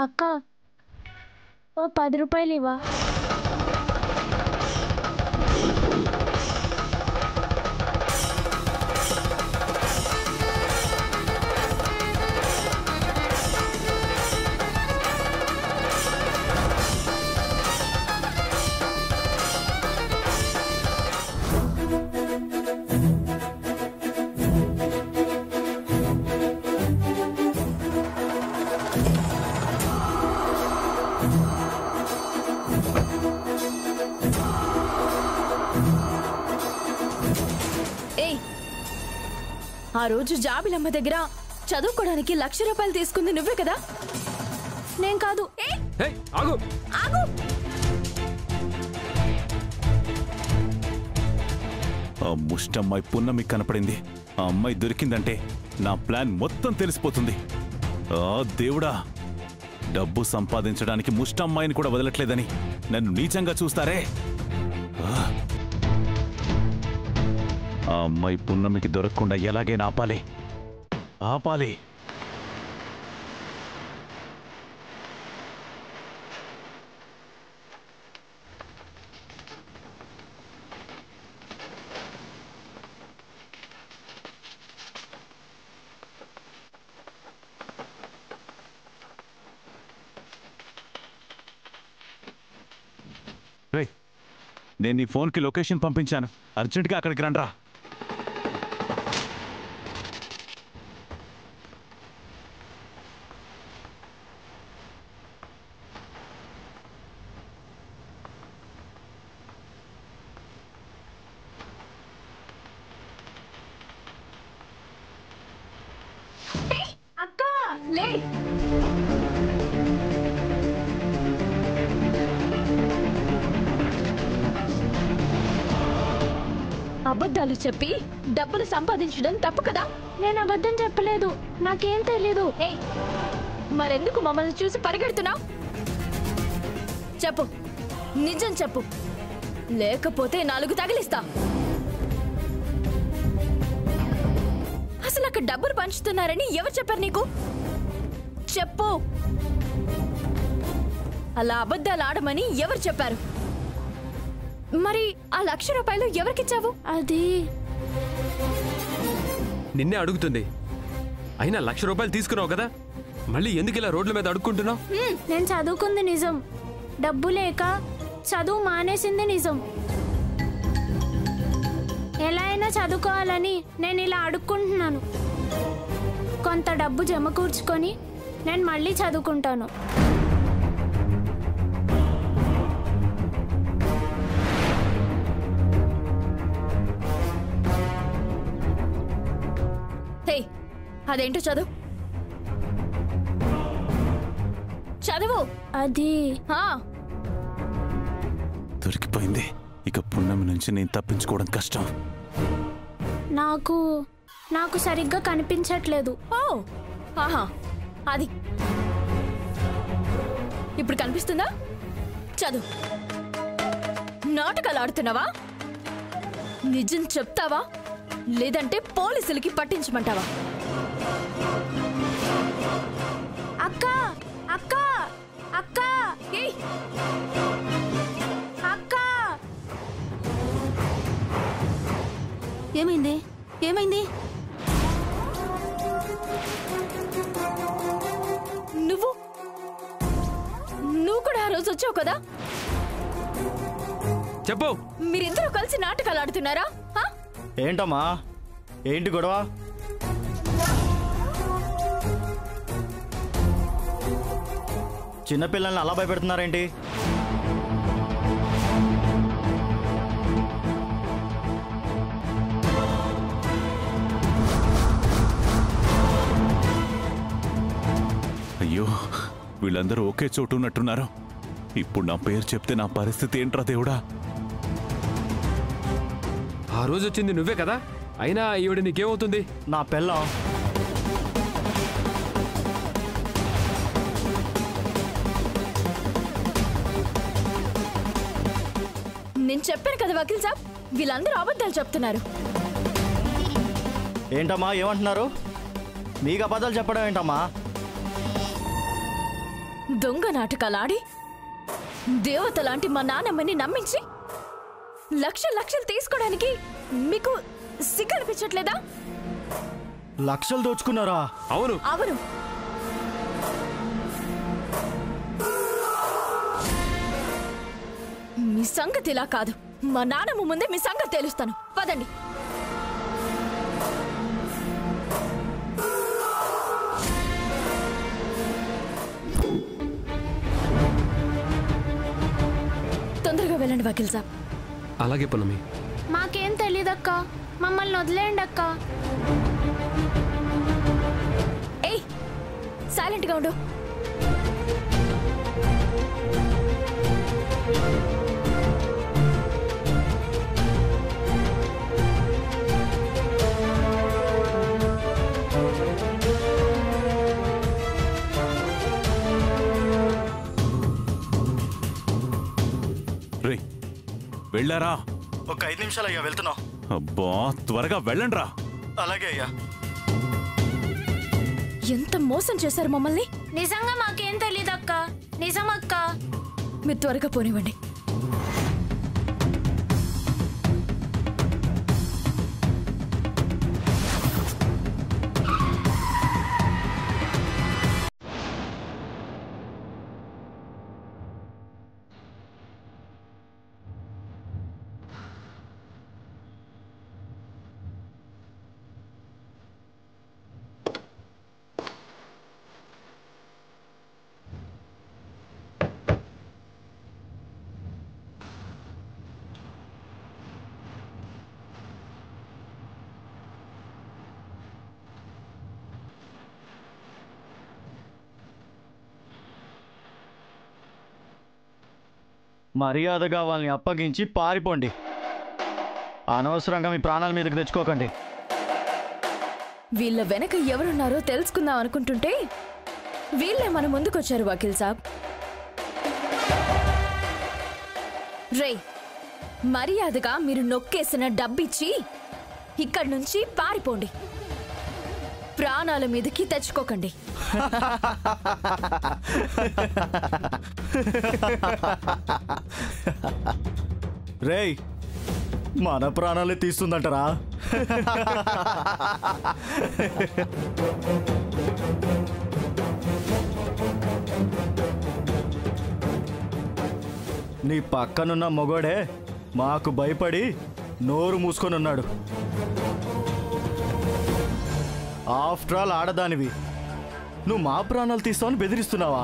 అక్క ఓ 10 రూపాయలు ఇవ్వా? ఆ రోజు జాబిలమ్మ దగ్గర చదువుకోవడానికి 1,00,000 రూపాయలు తీసుకుంది నువ్వే కదా? నేను కాదు. ఆగు ఆగు. ఆ ముష్టమ్మాయి పున్నమి కనపడింది. ఆ అమ్మాయి దొరికిందంటే నా ప్లాన్ మొత్తం తెలిసిపోతుంది. ఆ దేవుడా, డబ్బు సంపాదించడానికి ముష్టమ్మాయిని కూడా వదలట్లేదని నన్ను నీచంగా చూస్తారే. ఆ అమ్మాయి పున్నమికి దొరకకుండా ఎలాగైనా ఆపాలి. నేను నీ ఫోన్కి లొకేషన్ పంపించాను, అర్జెంటుగా అక్కడికి రండ్రా. అక్క లే. అబద్ధాలు చెప్పి డబ్బులు సంపాదించడం తప్పు కదా? నేను అబద్ధం చెప్పలేదు, నాకేం తెలీదు. మరెందుకు మమ్మల్ని చూసి పరిగెడుతున్నావు? చెప్పు, నిజం చెప్పు, లేకపోతే 4 తగిలిస్తా. అసలు అక్కడ డబ్బులు పంచుతున్నారని ఎవరు చెప్పారు నీకు? చెప్పు. అలా అబద్ధాలు ఆడమని ఎవరు చెప్పారు? మరి ఆ 1,00,000 రూపాయలు ఎవరికిచ్చావు? అది నిన్నే అడుగుతుంది. అయినా 1,00,000 రూపాయలు తీసుకున్నావు కదా, మళ్ళీ ఎందుకు ఇలా రోడ్ల మీద అడుక్కుంటున్నావు? నేను చదువుకుంది నిజం, డబ్బు లేక చదువు మానేసింది నిజం. ఎలా అయినా చదువుకోవాలని నేను ఇలా అడుక్కుంటున్నాను. కొంత డబ్బు జమ కూర్చుకొని నేను మళ్ళీ చదువుకుంటాను. అదేంటో చదువు. చదువు. అది దొరికిపోయింది. ఇక పున్నమి నుంచి నేను తప్పించుకోవడం కష్టం. నాకు సరిగ్గా కనిపించట్లేదు. అది ఇప్పుడు కనిపిస్తుందా? చదువు. నాటకాలు ఆడుతున్నావా? నిజం చెప్తావా లేదంటే పోలీసులకి పట్టించమంటావా? అక్క అక్క అక్క అక్క, ఏమైంది? ఏమైంది? నువ్వు కూడా ఆ రోజు వచ్చావు కదా? చెప్పు. మీరిద్దరూ కలిసి నాటకాలు ఆడుతున్నారా? ఏంటమ్మా, ఏంటి గొడవ? చిన్నపిల్లల్ని అలా భయపెడుతున్నారేంటి? అయ్యో, వీళ్ళందరూ ఒకే చోటు ఉన్నట్టున్నారు. ఇప్పుడు నా పేరు చెప్తే నా పరిస్థితి ఏంట్రా దేవుడా? ఆ రోజు వచ్చింది నువ్వే కదా, అయినా ఈవిడ నీకేమవుతుంది? నా పెళ్ళం. నేను చెప్పాను కదా వకీల్ సాబ్, వీళ్ళందరూ అబద్ధాలు చెప్తున్నారు. ఏంటమ్మా, ఏమంటున్నారు? మీకు అబద్ధాలు చెప్పడం ఏంటమ్మా? దొంగ నాటకాలాడి దేవత లాంటి మా నాన్నమ్మని నమ్మించి లక్షలు తీసుకోవడానికి మీకు సిగ్గనిపించట్లేదా? లక్షలు దోచుకున్నారా? అవును. అవును. మీ సంగతి ఇలా కాదు. మా నాన్నమ్మ ముందే మీ సంగతి తెలుస్తాను. పదండి. తొందరగా వెళ్ళండి వకీల్ సాబ్. అలాగే పున్నమి. మాకేం తెలీదక్క, మమ్మల్ని వదిలేయండి అక్క. ఏయ్, సైలెంట్గా ఉండు. రే వెళ్ళారా? ఒక 5 నిమిషాలు అయ్యా, వెళ్తున్నాం. అబ్బా త్వరగా వెళ్ళండి రా. అలాగే అయ్యా. ఎంత మోసం చేశారు మమ్మల్ని. నిజంగా మాకేం తెలీదక్క, నిజమక్క. మీరు త్వరగా పోనివ్వండి. మర్యాదగా వాళ్ళని అప్పగించి పారిపోండి. అనవసరంగా మీ ప్రాణాల మీదకి తెచ్చుకోకండి. వీళ్ళ వెనక ఎవరున్నారో తెలుసుకుందాం అనుకుంటుంటే వీళ్ళే మన ముందుకొచ్చారు వకీల్ సాబ్. రే, మర్యాదగా మీరు నొక్కేసిన డబ్బిచ్చి ఇక్కడి నుంచి పారిపోండి. ప్రాణాల మీదకి తెచ్చుకోకండి. రేయ్, మన ప్రాణాలే తీస్తుందంటారా? నీ పక్కనున్న మొగోడే మాకు భయపడి నోరు మూసుకొని ఉన్నాడు. ఆఫ్టర్ ఆల్ ఆడదానివి, నువ్వు మా ప్రాణాలు తీస్తావని బెదిరిస్తున్నావా?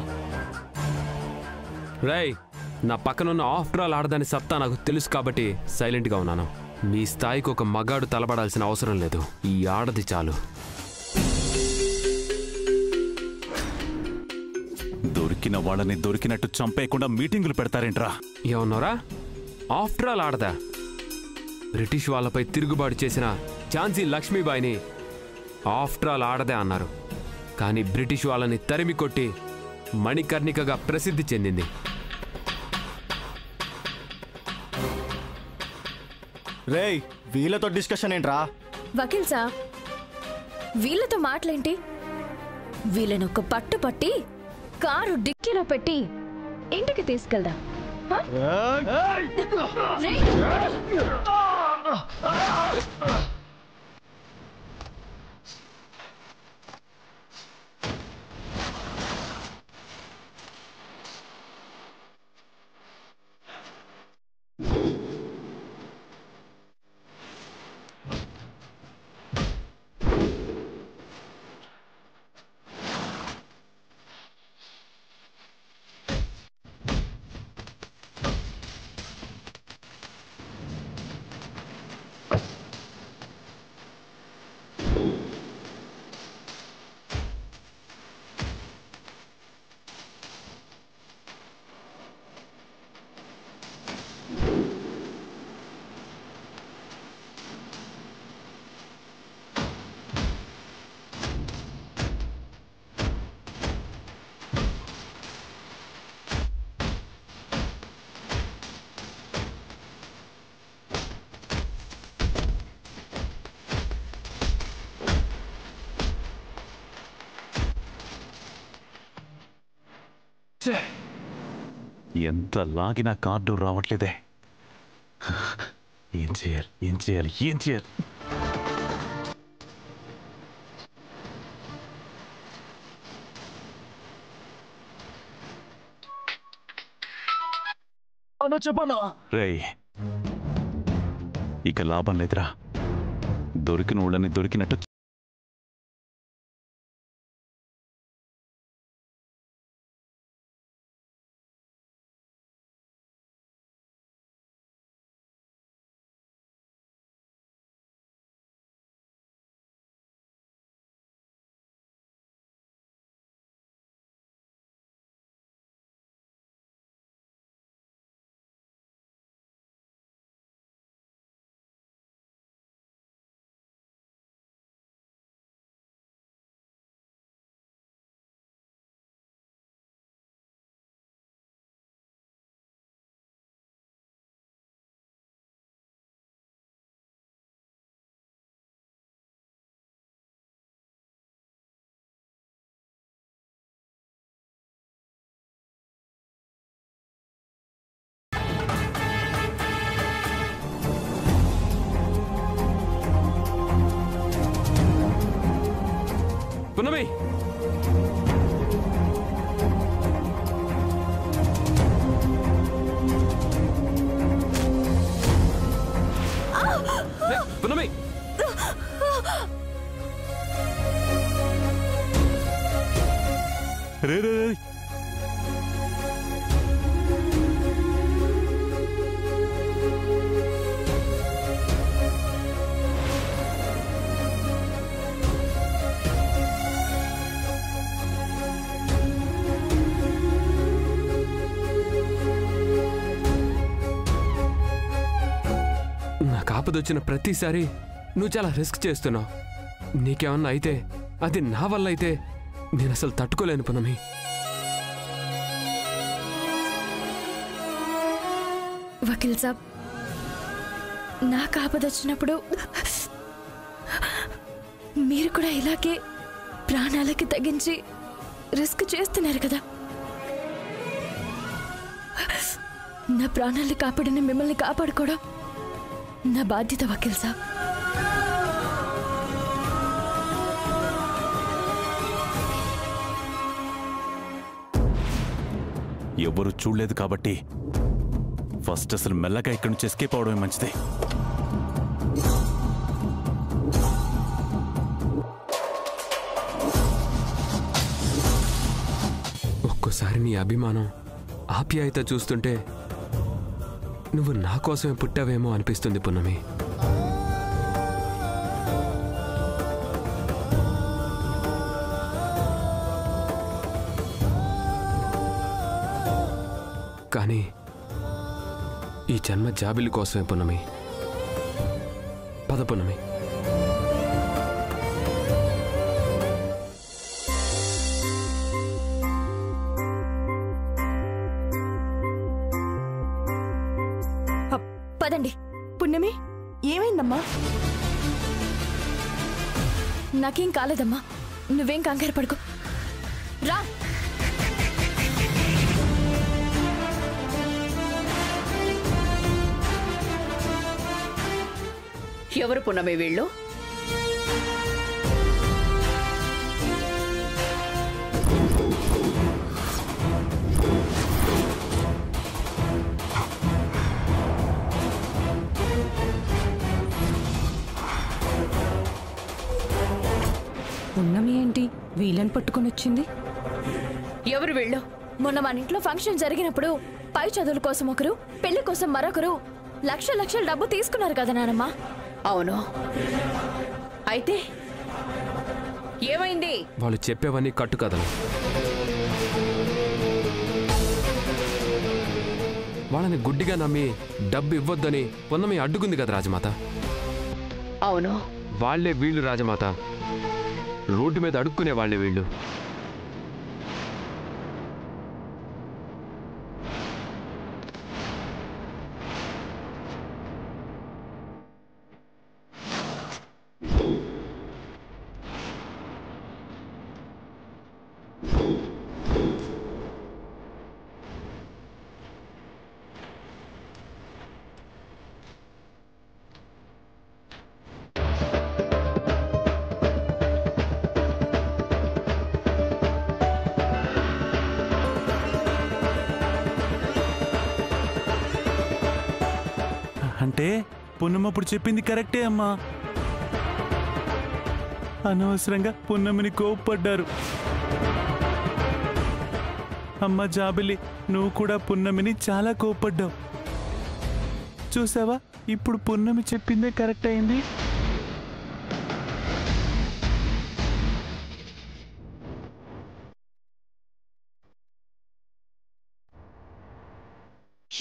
రేయ్, నా పక్కనున్న ఆఫ్టర్ ఆల్ ఆడదాని సత్తా నాకు తెలుసు కాబట్టి సైలెంట్గా ఉన్నాను. మీ స్థాయికి ఒక మగాడు తలపడాల్సిన అవసరం లేదు. ఈ ఆడది చాలు. దొరికిన వాళ్ళని దొరికినట్టు చంపేయకుండా మీటింగులు పెడతారేంట్రా? ఏమన్నారా? ఆఫ్టర్ ఆల్ ఆడదా? బ్రిటిష్ వాళ్ళపై తిరుగుబాటు చేసిన ఝాన్సీ లక్ష్మీబాయిని ఆఫ్టర్ ఆల్ ఆడదే అన్నారు. కానీ బ్రిటిష్ వాళ్ళని తరిమి కొట్టి మణికర్ణికగా ప్రసిద్ధి చెందింది. రేయ్, వీళ్ళతో డిస్కషన్ ఏంట్రా? వకీల్ సాబ్, వీళ్ళతో మాటలేంటి? వీళ్ళని ఒక పట్టు పట్టి కారు డిక్కీలో పెట్టి ఇంటికి తీసుకెళ్దాం. ఎంత లాగినా కార్డు రావట్లేదే. ఏం చేయాలి? రేయ్, ఇక లాభం లేదురా. దొరికిన ఊళ్ళని దొరికినట్టు పున్నమి, పున్నమి, రే. నాకు ఆపదొచ్చిన ప్రతిసారి నువ్వు చాలా రిస్క్ చేస్తున్నావు. నీకేమన్నా అయితే అది నా వల్ల అయితే నేను అసలు తట్టుకోలేను పున్నమి. వకీల్ సాబ్, నాకు ఆపదొచ్చినప్పుడు మీరు కూడా ఇలాగే ప్రాణాలకి తగ్గించి రిస్క్ చేస్తున్నారు కదా. నా ప్రాణాల్ని కాపాడిన మిమ్మల్ని కాపాడుకోవడం నా బాధ్యత వకీల్ సాబ్. ఎవరు చూడలేదు కాబట్టి ఫస్ట్ అసలు మెల్లగా ఇక్కడి నుంచి ఎస్కేప్ అవడమే మంచిది. ఒక్కోసారి నీ అభిమానం, ఆప్యాయత చూస్తుంటే నువ్వు నా కోసమే పుట్టావేమో అనిపిస్తుంది పున్నమి. కానీ ఈ జన్మ జాబిలి కోసమే పున్నమి. పద పున్నమి. పదండి. పున్నమి, ఏమైందమ్మా? నాకేం కాలేదమ్మా, నువ్వేం కంగారు పడుకో. రా. ఎవరు పున్నమి వీళ్ళు? పున్నమి ఏంటి వీళ్ళని పట్టుకొని వచ్చింది? ఎవరు వీళ్ళు? మొన్న మన ఇంట్లో ఫంక్షన్ జరిగినప్పుడు పై చదువుల కోసం ఒకరు, పెళ్లి కోసం మరొకరు లక్షల డబ్బు తీసుకున్నారు కదా నానమ్మ. అవును, అయితే ఏమైంది? వాళ్ళు చెప్పేవన్నీ కట్టుకథలు. వాళ్ళని గుడ్డిగా నమ్మి డబ్బు ఇవ్వొద్దని పున్నమి అడ్డుకుంది కదా రాజమాత. అవును, వాళ్లే వీళ్ళు రాజమాత. రోడ్డు మీద అడుక్కునే వాళ్లే వీళ్ళు. పున్నమప్పుడు చెప్పింది కరెక్టే అమ్మా. అనవసరంగా పున్నమిని కోప్పడ్డారు. అమ్మ జాబిలి, నువ్వు కూడా పున్నమిని చాలా కోప్పడ్డావు. చూసావా, ఇప్పుడు పున్నమి చెప్పిందే కరెక్ట్ అయింది.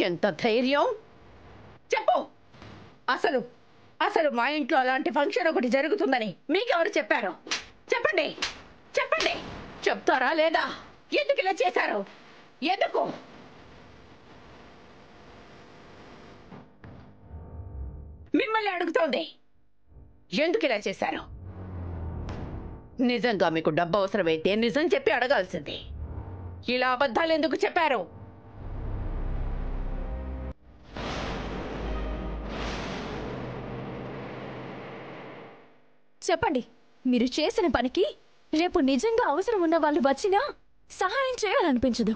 ఎంత ధైర్యం! చెప్పు, అసలు అసలు మా ఇంట్లో అలాంటి ఫంక్షన్ ఒకటి జరుగుతుందని మీకెవరు చెప్పారు? చెప్పండి, చెప్పండి. చెప్తారా లేదా? ఎందుకు ఇలా చేశారు? ఎందుకు? మిమ్మల్ని అడుగుతోంది, ఎందుకు ఇలా చేశారు? నిజంగా మీకు డబ్బు అవసరమైతే నిజం చెప్పి అడగాల్సింది. ఇలా అబద్ధాలు ఎందుకు చెప్పారు? చెప్పండి, మీరు చేసిన పనికి రేపు నిజంగా అవసరం ఉన్న వాళ్ళు వచ్చినా సహాయం చేయాలనిపించదు.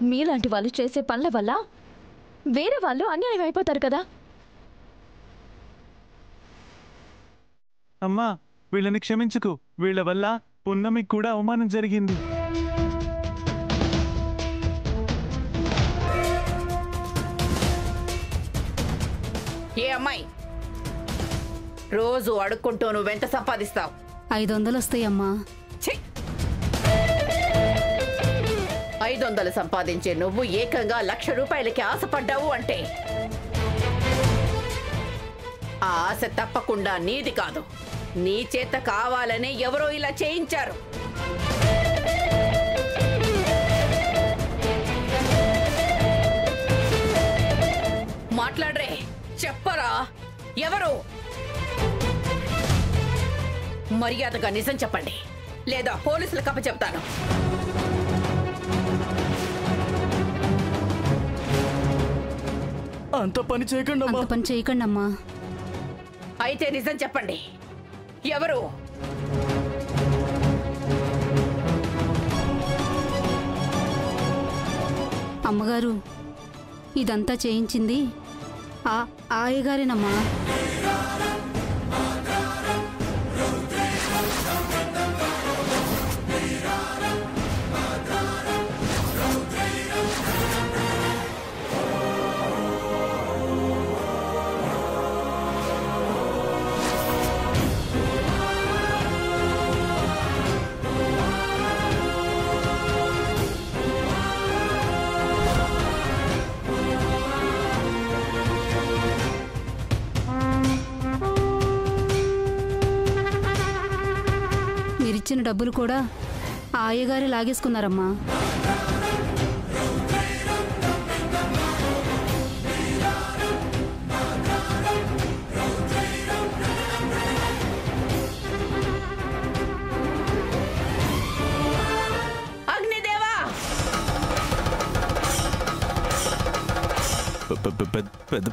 మీలాంటి వాళ్ళు చేసే పనుల వల్ల వేరే వాళ్ళు అన్యాయం అయిపోతారు కదా. అమ్మా, వీళ్ళని క్షమించుకు. వీళ్ళ వల్ల పున్నమికి కూడా అవమానం జరిగింది. ఏ అమ్మాయి, రోజు అడుక్కుంటూ నువ్వెంత సంపాదిస్తావు? 500 వస్తాయమ్మా. 500 సంపాదించే నువ్వు ఏకంగా 1,00,000 రూపాయలకి ఆశపడ్డావు అంటే ఆ ఆశ తప్పకుండా నీది కాదు. నీ చేత కావాలనే ఎవరో ఇలా చేయించారు. మాట్లాడరే, చెప్పరా ఎవరు? మర్యాదగా నిజం చెప్పండి, లేదా పోలీసులకు అప్పచెప్తాను. అంత పని చేయకండి అంత పని చేయకండి అమ్మా. అయితే నిజం చెప్పండి, ఎవరు? అమ్మగారు, ఇదంతా చేయించింది ఆయగారేనమ్మా. మీరిచ్చిన డబ్బులు కూడా ఆ అయ్యగారే లాగేసుకున్నారమ్మా. అగ్నిదేవా! పెద్ద